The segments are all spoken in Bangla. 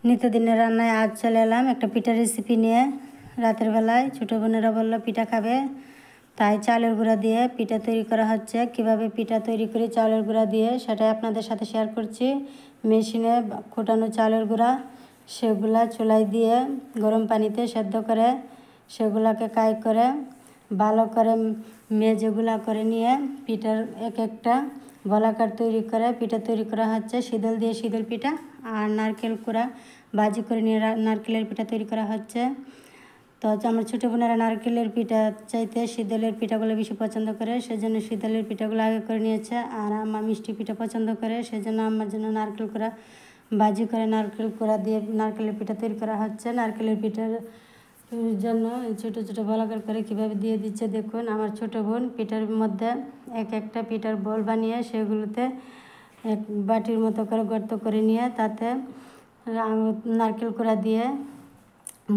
নিত্যদিনের রান্নায় আজ চলে এলাম একটা পিঠার রেসিপি নিয়ে। রাতের বেলায় ছোটো বোনেরা বললো পিঠা খাবে, তাই চালের গুঁড়া দিয়ে পিঠা তৈরি করা হচ্ছে। কিভাবে পিঠা তৈরি করি চালের গুঁড়া দিয়ে সেটাই আপনাদের সাথে শেয়ার করছি। মেশিনে কোটানো চালের গুঁড়া, সেগুলা চুলায় দিয়ে গরম পানিতে সেদ্ধ করে সেগুলাকে কাই করে ভালো করে মেজেগুলা করে নিয়ে পিঠার এক একটা বলাকার তৈরি করে পিঠা তৈরি করা হচ্ছে। শীতল দিয়ে শীতল পিঠা আর নারকেল কুড়া ভাজি করে নিয়ে নারকেলের পিঠা তৈরি করা হচ্ছে। তো আমার ছোটো বোনেরা নারকেলের পিঠা চাইতে শীতলের পিঠাগুলো বেশি পছন্দ করে, সেজন্য শীতলের পিঠাগুলো আগে করে নিয়েছে। আর আমার মিষ্টি পিঠা পছন্দ করে, সেজন্য আমার জন্য নারকেল কুড়া ভাজি করে নারকেল কুড়া দিয়ে নারকেলের পিঠা তৈরি করা হচ্ছে। নারকেলের পিঠার জন্য ছোটো ছোটো বলাকার করে কীভাবে দিয়ে দিচ্ছে দেখুন। আমার ছোটো বোন পিঠার মধ্যে এক একটা পিঠার বল বানিয়ে সেগুলোতে এক বাটির মতো করে গর্ত করে নিয়ে তাতে নারকেল কুড়া দিয়ে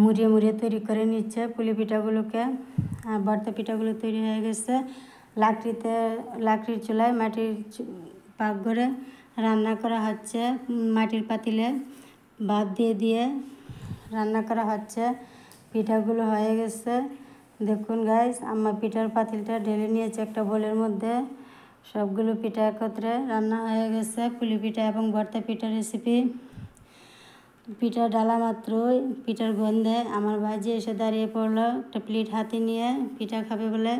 মুড়িয়ে মুড়িয়ে তৈরি করে নিচ্ছে পুলি পিঠাগুলোকে। আর ভর্তা পিঠাগুলো তৈরি হয়ে গেছে। লাকড়ির চুলায় মাটির পাকঘরে রান্না করা হচ্ছে। মাটির পাতিলে ভাত দিয়ে দিয়ে রান্না করা হচ্ছে। পিঠাগুলো হয়ে গেছে দেখুন গাইস। আমার পিঠার পাতিলটা ঢেলে নিয়েছে একটা বোলের মধ্যে। সবগুলো পিঠা একত্রে রান্না হয়ে গেছে। পুলি পিঠা এবং ভর্তা পিঠার রেসিপি। পিঠা ডালা মাত্রই পিঠার গন্ধে আমার ভাইজি এসে দাঁড়িয়ে পড়লো একটা প্লেট হাতে নিয়ে। পিঠা খাবে বলে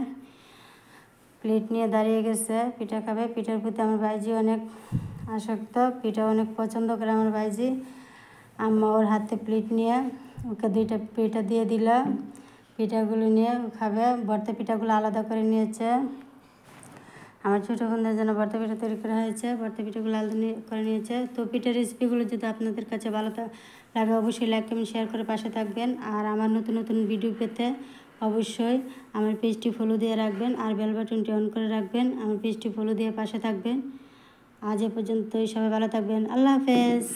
প্লেট নিয়ে দাঁড়িয়ে গেছে, পিঠা খাবে। পিঠার প্রতি আমার ভাইজি অনেক আসক্ত, পিঠা অনেক পছন্দ করে আমার ভাইজি। আম্মা ওর হাতে প্লেট নিয়ে ওকে দুইটা পিঠা দিয়ে দিল। পিঠাগুলো নিয়ে খাবে। ভর্তা পিঠাগুলো আলাদা করে নিয়েছে। আমার ছোটো বোনদের জন্য ভর্তা পিঠা তৈরি করা হয়েছে। ভর্তা পিঠাগুলো আলাদা করে নিয়েছে। তো পিঠার রেসিপিগুলো যদি আপনাদের কাছে ভালো লাগে অবশ্যই লাইক কমেন্ট শেয়ার করে পাশে থাকবেন। আর আমার নতুন নতুন ভিডিও পেতে অবশ্যই আমার পেজটি ফলো দিয়ে রাখবেন আর বেল বাটনটি অন করে রাখবেন। আমার পেজটি ফলো দিয়ে পাশে থাকবেন। আজ এ পর্যন্তই, সবাই ভালো থাকবেন। আল্লাহ হাফেজ।